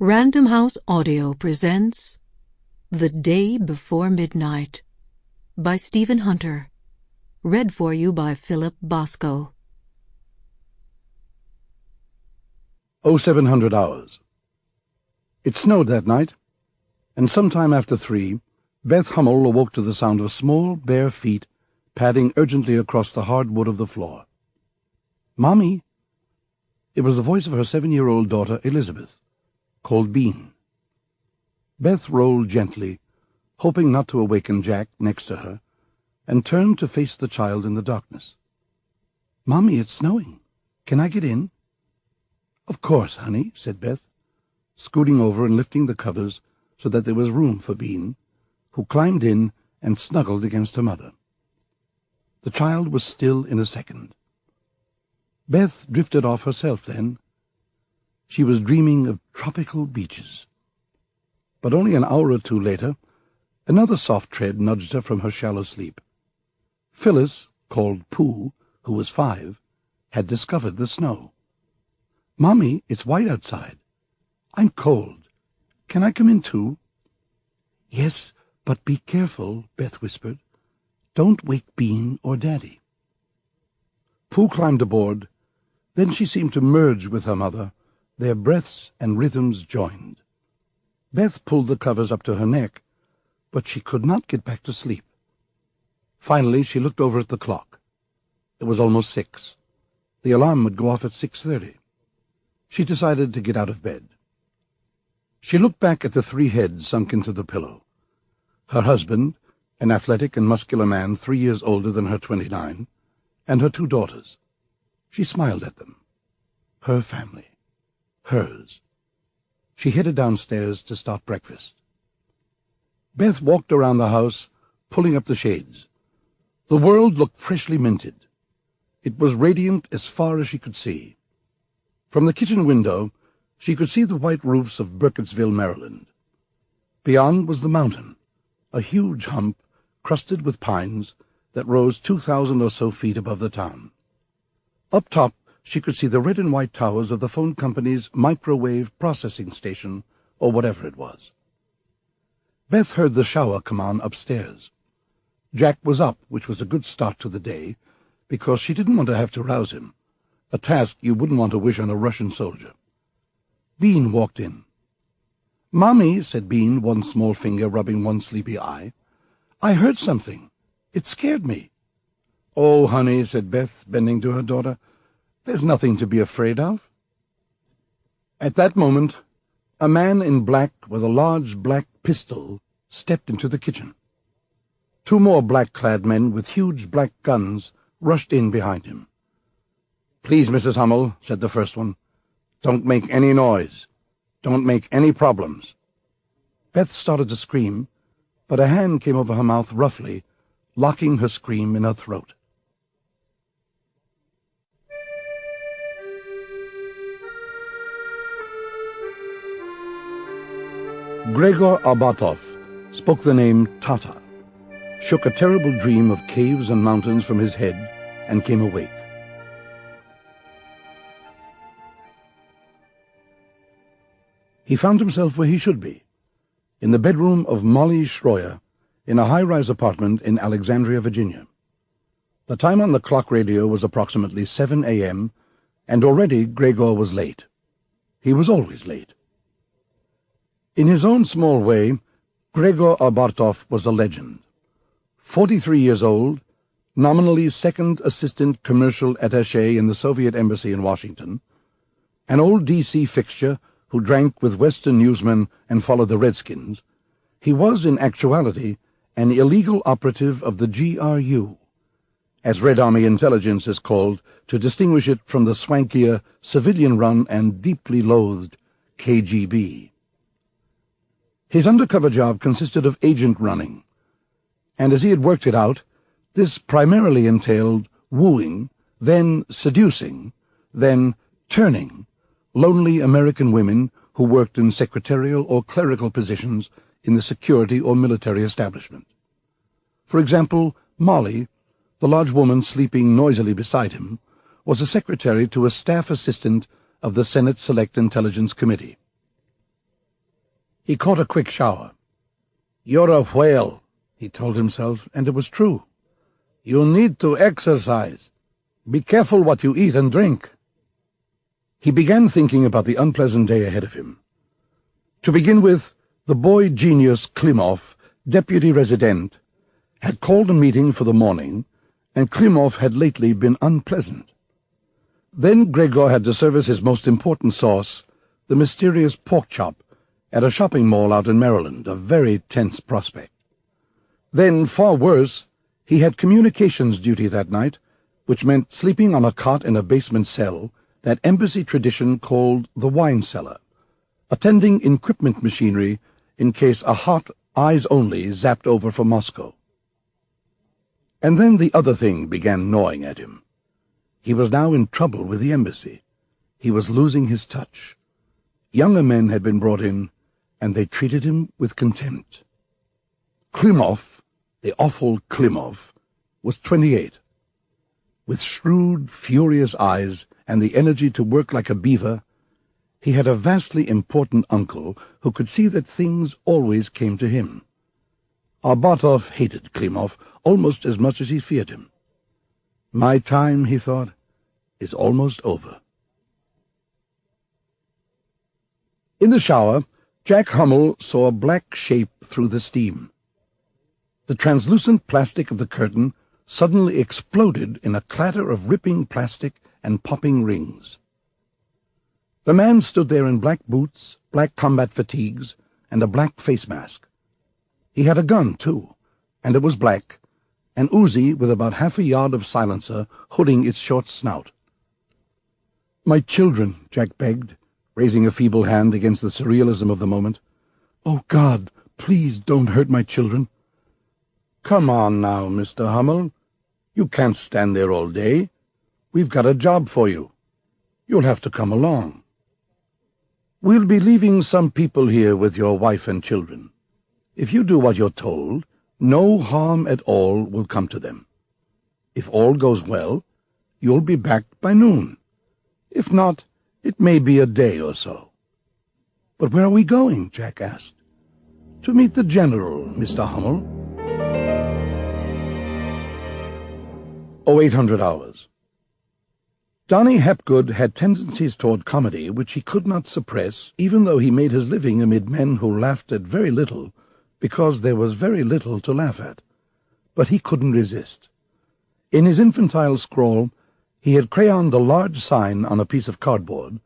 Random House Audio presents The Day Before Midnight by Stephen Hunter. Read for you by Philip Bosco. 0700 hours. It snowed that night, and sometime after 3, Beth Hummel awoke to the sound of small, bare feet padding urgently across the hard wood of the floor. "Mommy!" It was the voice of her 7-year-old daughter, Elizabeth, called Bean. Beth rolled gently, hoping not to awaken Jack next to her, and turned to face the child in the darkness. "Mommy, it's snowing. Can I get in?" "Of course, honey," said Beth, scooting over and lifting the covers so that there was room for Bean, who climbed in and snuggled against her mother. The child was still in a second. Beth drifted off herself then. She was dreaming of tropical beaches. But only an hour or two later, another soft tread nudged her from her shallow sleep. Phyllis, called Pooh, who was 5, had discovered the snow. "Mommy, it's white outside. I'm cold. Can I come in too?" "Yes, but be careful," Beth whispered. "Don't wake Bean or Daddy." Pooh climbed aboard. Then she seemed to merge with her mother. Their breaths and rhythms joined. Beth pulled the covers up to her neck, but she could not get back to sleep. Finally, she looked over at the clock. It was almost 6. The alarm would go off at 6:30. She decided to get out of bed. She looked back at the 3 heads sunk into the pillow. Her husband, an athletic and muscular man 3 years older than her 29, and her 2 daughters. She smiled at them. Her family. Hers. She headed downstairs to start breakfast. Beth walked around the house, pulling up the shades. The world looked freshly minted. It was radiant as far as she could see. From the kitchen window, she could see the white roofs of Burkittsville, Maryland. Beyond was the mountain, a huge hump crusted with pines that rose 2,000 or so feet above the town. Up top, she could see the red and white towers of the phone company's microwave processing station, or whatever it was. Beth heard the shower come on upstairs. Jack was up, which was a good start to the day, because she didn't want to have to rouse him, a task you wouldn't want to wish on a Russian soldier. Bean walked in. "Mommy," said Bean, one small finger rubbing one sleepy eye, "I heard something. It scared me." "Oh, honey," said Beth, bending to her daughter, "there's nothing to be afraid of." At that moment, a man in black with a large black pistol stepped into the kitchen. 2 more black-clad men with huge black guns rushed in behind him. "Please, Mrs. Hummel," said the first one, "don't make any noise. Don't make any problems." Beth started to scream, but a hand came over her mouth roughly, locking her scream in her throat. Gregor Arbatov spoke the name Tata, shook a terrible dream of caves and mountains from his head, and came awake. He found himself where he should be, in the bedroom of Molly Schroyer, in a high-rise apartment in Alexandria, Virginia. The time on the clock radio was approximately 7 a.m., and already Gregor was late. He was always late. In his own small way, Gregor Arbatov was a legend. 43 years old, nominally second assistant commercial attaché in the Soviet embassy in Washington, an old D.C. fixture who drank with Western newsmen and followed the Redskins, he was in actuality an illegal operative of the GRU, as Red Army intelligence is called to distinguish it from the swankier, civilian-run and deeply loathed KGB. His undercover job consisted of agent running, and as he had worked it out, this primarily entailed wooing, then seducing, then turning lonely American women who worked in secretarial or clerical positions in the security or military establishment. For example, Molly, the large woman sleeping noisily beside him, was a secretary to a staff assistant of the Senate Select Intelligence Committee. He caught a quick shower. "You're a whale," he told himself, and it was true. "You need to exercise. Be careful what you eat and drink." He began thinking about the unpleasant day ahead of him. To begin with, the boy genius Klimov, deputy resident, had called a meeting for the morning, and Klimov had lately been unpleasant. Then Gregor had to service his most important sauce, the mysterious pork chop, at a shopping mall out in Maryland, a very tense prospect. Then, far worse, he had communications duty that night, which meant sleeping on a cot in a basement cell, that embassy tradition called the wine cellar, attending equipment machinery in case a hot, eyes-only zapped over for Moscow. And then the other thing began gnawing at him. He was now in trouble with the embassy. He was losing his touch. Younger men had been brought in, and they treated him with contempt. Klimov, the awful Klimov, was 28. With shrewd, furious eyes and the energy to work like a beaver, he had a vastly important uncle who could see that things always came to him. Arbatov hated Klimov almost as much as he feared him. My time, he thought, is almost over. In the shower, Jack Hummel saw a black shape through the steam. The translucent plastic of the curtain suddenly exploded in a clatter of ripping plastic and popping rings. The man stood there in black boots, black combat fatigues, and a black face mask. He had a gun, too, and it was black, an Uzi with about half a yard of silencer hooding its short snout. "My children," Jack begged, raising a feeble hand against the surrealism of the moment. "Oh, God, please don't hurt my children." "Come on now, Mr. Hummel. You can't stand there all day. We've got a job for you. You'll have to come along. We'll be leaving some people here with your wife and children. If you do what you're told, no harm at all will come to them. If all goes well, you'll be back by noon. If not, it may be a day or so." "But where are we going?" Jack asked. "To meet the general, Mr. Hummel." 0800 hours. Donny Hapgood had tendencies toward comedy which he could not suppress, even though he made his living amid men who laughed at very little, because there was very little to laugh at. But he couldn't resist. In his infantile scrawl, he had crayoned a large sign on a piece of cardboard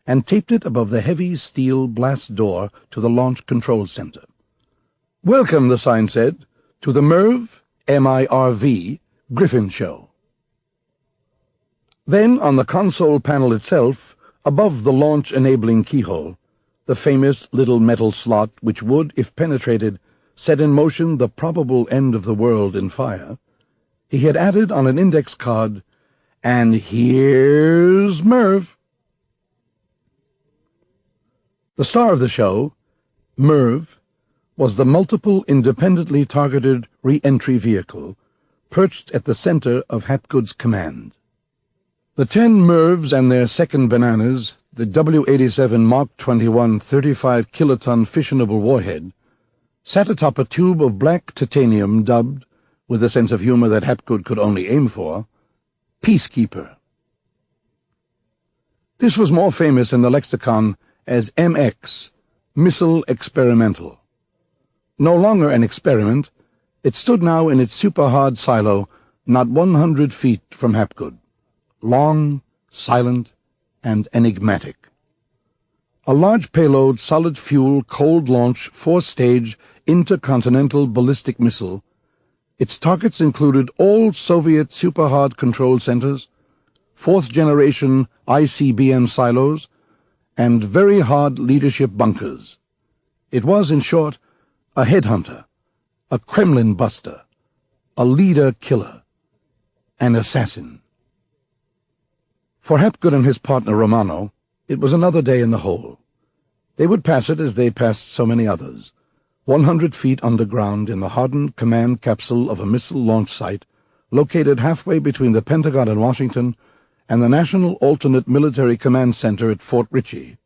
and taped it above the heavy steel blast door to the launch control center. "Welcome," the sign said, "to the MERV, M-I-R-V, Griffin Show." Then, on the console panel itself, above the launch-enabling keyhole, the famous little metal slot which would, if penetrated, set in motion the probable end of the world in fire, he had added on an index card, "And here's Merv." The star of the show, Merv, was the multiple independently targeted re-entry vehicle perched at the center of Hapgood's command. The 10 Mervs and their second bananas, the W-87 Mark 21 35-kiloton fissionable warhead, sat atop a tube of black titanium dubbed, with a sense of humor that Hapgood could only aim for, Peacekeeper. This was more famous in the lexicon as MX, Missile Experimental. No longer an experiment, it stood now in its super-hard silo not 100 feet from Hapgood. Long, silent, and enigmatic. A large payload, solid-fuel, cold-launch, 4-stage, intercontinental ballistic missile. Its targets included all Soviet super-hard control centers, 4th-generation ICBM silos, and very hard leadership bunkers. It was, in short, a headhunter, a Kremlin buster, a leader-killer, an assassin. For Hapgood and his partner Romano, it was another day in the hole. They would pass it as they passed so many others, 100 feet underground in the hardened command capsule of a missile launch site located halfway between the Pentagon in Washington and the National Alternate Military Command Center at Fort Ritchie,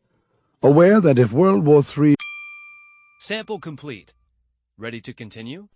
aware that if World War III Sample complete. Ready to continue?